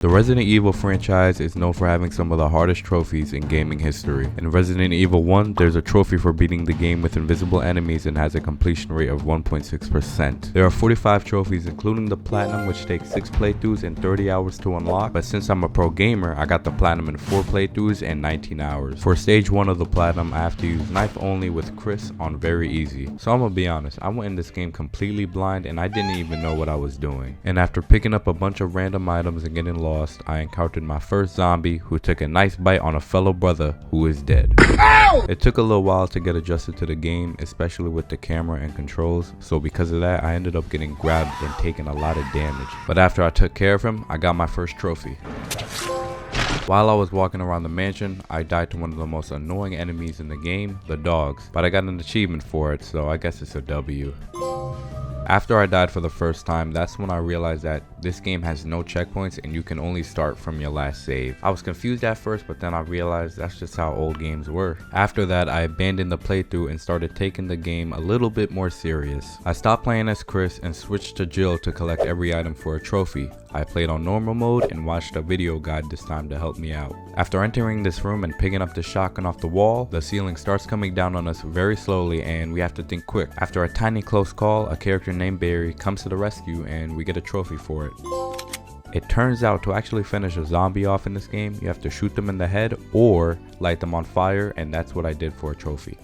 The Resident Evil franchise is known for having some of the hardest trophies in gaming history. In Resident Evil 1, there's a trophy for beating the game with invisible enemies and has a completion rate of 1.6%. There are 45 trophies including the Platinum, which takes 6 playthroughs and 30 hours to unlock, but since I'm a pro gamer, I got the Platinum in 4 playthroughs and 19 hours. For stage 1 of the Platinum, I have to use knife only with Chris on very easy. So I'm gonna be honest, I went in this game completely blind and I didn't even know what I was doing. And after picking up a bunch of random items and getting lost, I encountered my first zombie who took a nice bite on a fellow brother who is dead. Ow! It took a little while to get adjusted to the game, especially with the camera and controls, so because of that I ended up getting grabbed and taking a lot of damage. But after I took care of him, I got my first trophy. While I was walking around the mansion, I died to one of the most annoying enemies in the game, the dogs, but I got an achievement for it, so I guess it's a W. After I died for the first time, that's when I realized that this game has no checkpoints and you can only start from your last save. I was confused at first, but then I realized that's just how old games were. After that, I abandoned the playthrough and started taking the game a little bit more serious. I stopped playing as Chris and switched to Jill to collect every item for a trophy. I played on normal mode and watched a video guide this time to help me out. After entering this room and picking up the shotgun off the wall, the ceiling starts coming down on us very slowly and we have to think quick. After a tiny close call, a character named Barry comes to the rescue and we get a trophy for it. It turns out to actually finish a zombie off in this game, you have to shoot them in the head or light them on fire, and that's what I did for a trophy.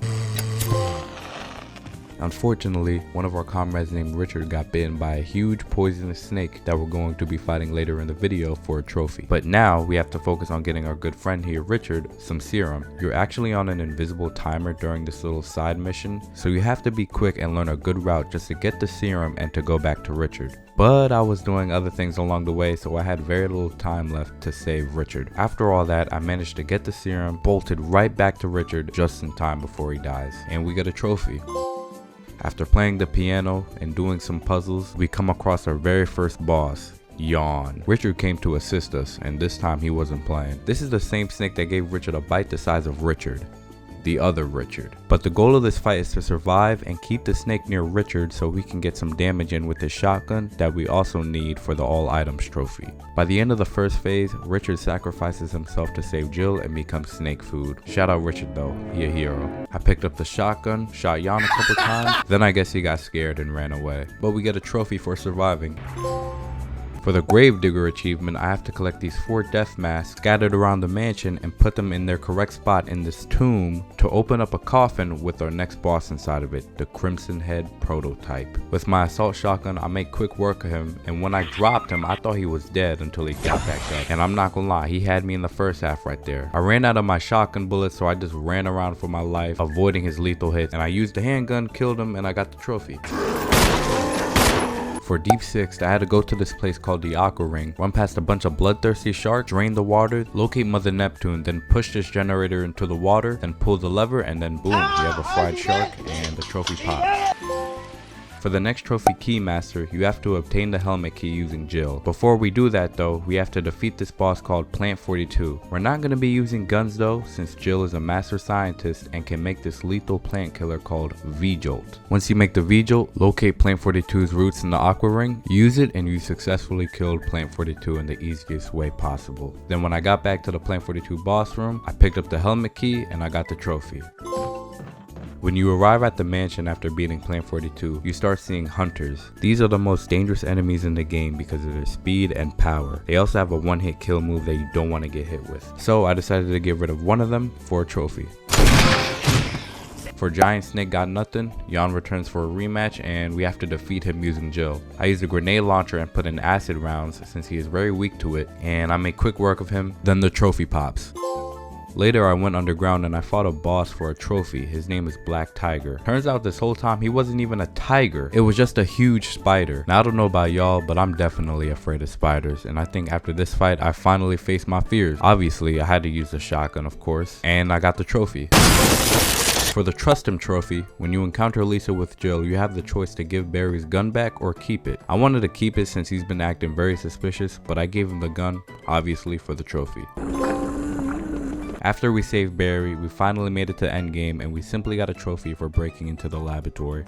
Unfortunately, one of our comrades named Richard got bitten by a huge poisonous snake that we're going to be fighting later in the video for a trophy. But now we have to focus on getting our good friend here, Richard, some serum. You're actually on an invisible timer during this little side mission, so you have to be quick and learn a good route just to get the serum and to go back to Richard. But I was doing other things along the way, so I had very little time left to save Richard. After all that, I managed to get the serum, bolted right back to Richard just in time before he dies, and we get a trophy. After playing the piano and doing some puzzles, we come across our very first boss, Yawn. Richard came to assist us, and this time he wasn't playing. This is the same snake that gave Richard a bite the size of Richard. The other Richard. But the goal of this fight is to survive and keep the snake near Richard so we can get some damage in with his shotgun that we also need for the all items trophy. By the end of the first phase, Richard sacrifices himself to save Jill and becomes snake food. Shout out Richard though, he a hero. I picked up the shotgun, shot Jan a couple times, then I guess he got scared and ran away. But we get a trophy for surviving. For the Gravedigger achievement, I have to collect these 4 death masks scattered around the mansion and put them in their correct spot in this tomb to open up a coffin with our next boss inside of it, the Crimson Head prototype. With my assault shotgun, I make quick work of him, and when I dropped him, I thought he was dead until he got back up. And I'm not gonna lie, he had me in the first half right there. I ran out of my shotgun bullets, so I just ran around for my life, avoiding his lethal hits, and I used the handgun, killed him, and I got the trophy. For Deep 6, I had to go to this place called the Aqua Ring, run past a bunch of bloodthirsty sharks, drain the water, locate Mother Neptune, then push this generator into the water, then pull the lever, and then boom, you have a fried shark and the trophy pops. For the next trophy Keymaster, you have to obtain the helmet key using Jill. Before we do that though, we have to defeat this boss called Plant 42. We're not going to be using guns though, since Jill is a master scientist and can make this lethal plant killer called V-Jolt. Once you make the V-Jolt, locate Plant 42's roots in the Aqua Ring, use it, and you successfully killed Plant 42 in the easiest way possible. Then when I got back to the Plant 42 boss room, I picked up the helmet key and I got the trophy. When you arrive at the mansion after beating Plant 42, you start seeing hunters. These are the most dangerous enemies in the game because of their speed and power. They also have a one-hit kill move that you don't want to get hit with. So I decided to get rid of one of them for a trophy. For Giant Snake Got Nothing, Jan returns for a rematch and we have to defeat him using Jill. I used a grenade launcher and put in acid rounds since he is very weak to it, and I make quick work of him, then the trophy pops. Later I went underground and I fought a boss for a trophy. His name is Black Tiger. Turns out this whole time he wasn't even a tiger. It was just a huge spider. Now I don't know about y'all, but I'm definitely afraid of spiders, and I think after this fight I finally faced my fears. Obviously I had to use the shotgun of course, and I got the trophy. For the Trust Him trophy, when you encounter Lisa with Jill, you have the choice to give Barry's gun back or keep it. I wanted to keep it since he's been acting very suspicious, but I gave him the gun, obviously for the trophy. After we saved Barry, we finally made it to endgame and we simply got a trophy for breaking into the laboratory.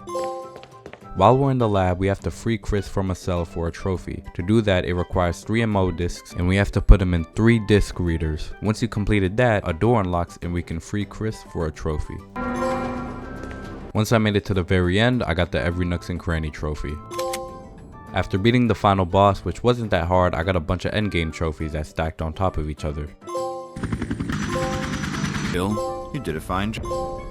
While we're in the lab, we have to free Chris from a cell for a trophy. To do that, it requires 3 MO discs, and we have to put him in 3 disc readers. Once you completed that, a door unlocks and we can free Chris for a trophy. Once I made it to the very end, I got the Every Nooks and Cranny trophy. After beating the final boss, which wasn't that hard, I got a bunch of endgame trophies that stacked on top of each other. Bill, you did a fine job.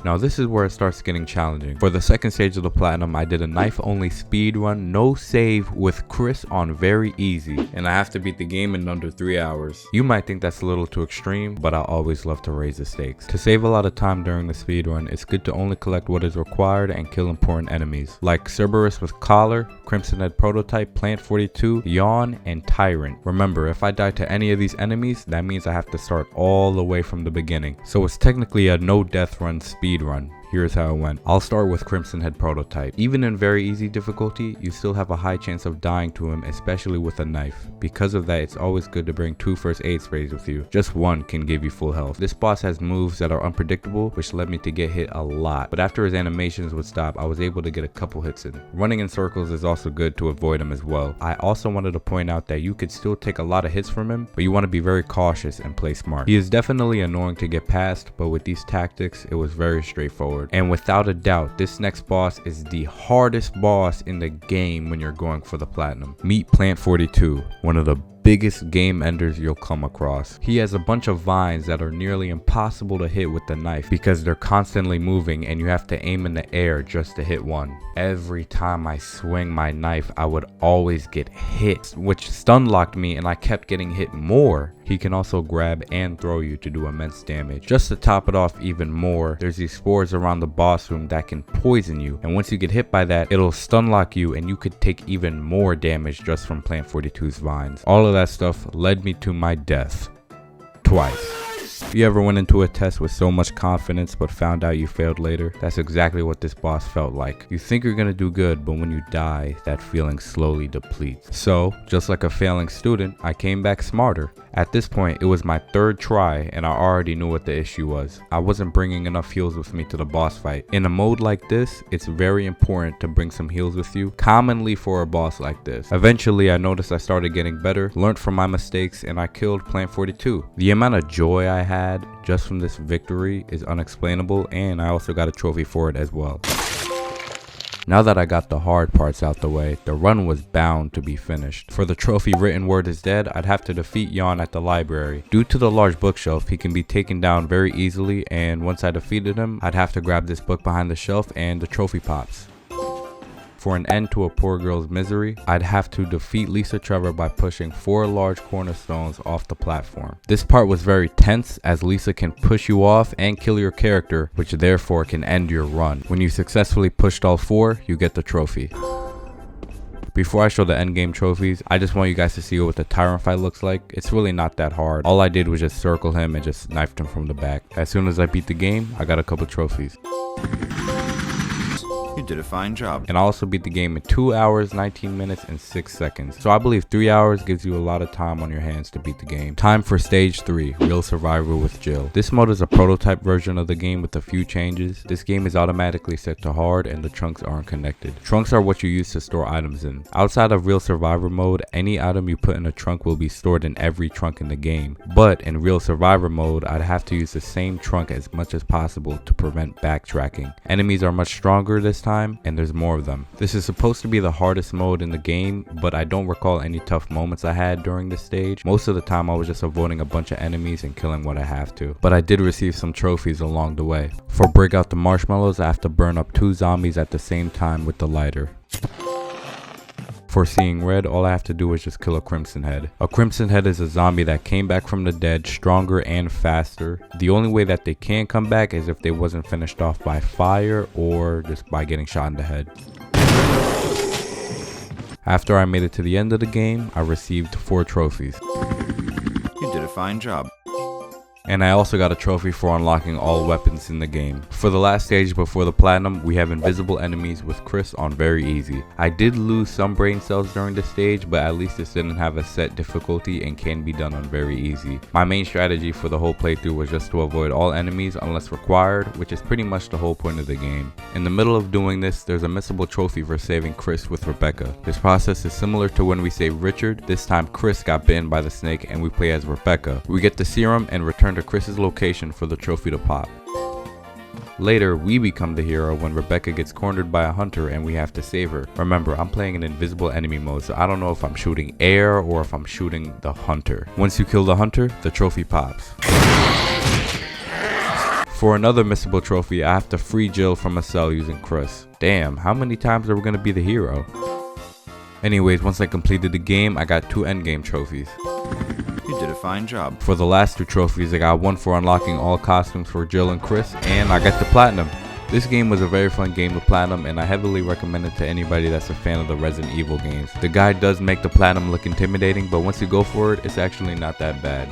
Now this is where it starts getting challenging. For the second stage of the platinum, I did a knife only speed run, no save, with Chris on very easy, and I have to beat the game in under 3 hours. You might think that's a little too extreme, but I always love to raise the stakes. To save a lot of time during the speed run, it's good to only collect what is required and kill important enemies, like Cerberus with Collar, Crimson Head Prototype, Plant 42, Yawn, and Tyrant. Remember, if I die to any of these enemies, that means I have to start all the way from the beginning. So it's technically a no death run speed run. Here's how it went. I'll start with Crimson Head Prototype. Even in very easy difficulty, you still have a high chance of dying to him, especially with a knife. Because of that, it's always good to bring 2 first aid sprays with you. Just one can give you full health. This boss has moves that are unpredictable, which led me to get hit a lot. But after his animations would stop, I was able to get a couple hits in. Running in circles is also good to avoid him as well. I also wanted to point out that you could still take a lot of hits from him, but you want to be very cautious and play smart. He is definitely annoying to get past, but with these tactics, it was very straightforward. And without a doubt, this next boss is the hardest boss in the game when you're going for the platinum. Meet Plant 42, one of the biggest game enders you'll come across. He has a bunch of vines that are nearly impossible to hit with the knife because they're constantly moving and you have to aim in the air just to hit one. Every time I swing my knife, I would always get hit, which stun locked me and I kept getting hit more. He can also grab and throw you to do immense damage. Just to top it off even more, there's these spores around the boss room that can poison you, and once you get hit by that, it'll stun lock you and you could take even more damage just from Plant 42's vines. All of that stuff led me to my death. Twice. If you ever went into a test with so much confidence but found out you failed later, that's exactly what this boss felt like. You think you're gonna do good, but when you die, that feeling slowly depletes. So, just like a failing student, I came back smarter. At this point, it was my 3rd try and I already knew what the issue was. I wasn't bringing enough heals with me to the boss fight. In a mode like this, it's very important to bring some heals with you, commonly for a boss like this. Eventually, I noticed I started getting better, learned from my mistakes, and I killed Plant 42. The amount of joy I had just from this victory is unexplainable, and I also got a trophy for it as well. Now that I got the hard parts out the way, the run was bound to be finished. For the trophy Written Word is Dead, I'd have to defeat Yawn at the library. Due to the large bookshelf, he can be taken down very easily, and once I defeated him, I'd have to grab this book behind the shelf and the trophy pops. For an end to a poor girl's misery, I'd have to defeat Lisa Trevor by pushing 4 large cornerstones off the platform. This part was very tense as Lisa can push you off and kill your character, which therefore can end your run. When you successfully pushed all 4, you get the trophy. Before I show the endgame trophies, I just want you guys to see what the Tyrant fight looks like. It's really not that hard. All I did was just circle him and just knifed him from the back. As soon as I beat the game, I got a couple trophies. You did a fine job. And I also beat the game in 2 hours, 19 minutes, and 6 seconds. So I believe 3 hours gives you a lot of time on your hands to beat the game. Time for stage 3, Real Survivor with Jill. This mode is a prototype version of the game with a few changes. This game is automatically set to hard and the trunks aren't connected. Trunks are what you use to store items in. Outside of Real Survivor mode, any item you put in a trunk will be stored in every trunk in the game. But in Real Survivor mode, I'd have to use the same trunk as much as possible to prevent backtracking. Enemies are much stronger this time, and there's more of them. This is supposed to be the hardest mode in the game, but I don't recall any tough moments I had during this stage. Most of the time I was just avoiding a bunch of enemies and killing what I have to. But I did receive some trophies along the way. For Break Out the Marshmallows, I have to burn up 2 zombies at the same time with the lighter. For Seeing Red, all I have to do is just kill a Crimson Head. A Crimson Head is a zombie that came back from the dead stronger and faster. The only way that they can come back is if they wasn't finished off by fire or just by getting shot in the head. After I made it to the end of the game, I received 4 trophies. You did a fine job. And I also got a trophy for unlocking all weapons in the game. For the last stage before the platinum, we have invisible enemies with Chris on very easy. I did lose some brain cells during this stage, but at least this didn't have a set difficulty and can be done on very easy. My main strategy for the whole playthrough was just to avoid all enemies unless required, which is pretty much the whole point of the game. In the middle of doing this, there's a missable trophy for saving Chris with Rebecca. This process is similar to when we save Richard. This time Chris got bitten by the snake and we play as Rebecca. We get the serum and return to Chris's location for the trophy to pop. Later, we become the hero when Rebecca gets cornered by a hunter and we have to save her. Remember, I'm playing in invisible enemy mode, so I don't know if I'm shooting air or if I'm shooting the hunter. Once you kill the hunter, the trophy pops. For another missable trophy, I have to free Jill from a cell using Chris. Damn, how many times are we gonna be the hero? Anyways, once I completed the game, I got 2 endgame trophies. You did a fine job. For the last 2 trophies, I got one for unlocking all costumes for Jill and Chris, and I got the platinum. This game was a very fun game to platinum, and I heavily recommend it to anybody that's a fan of the Resident Evil games. The guide does make the platinum look intimidating, but once you go for it, it's actually not that bad.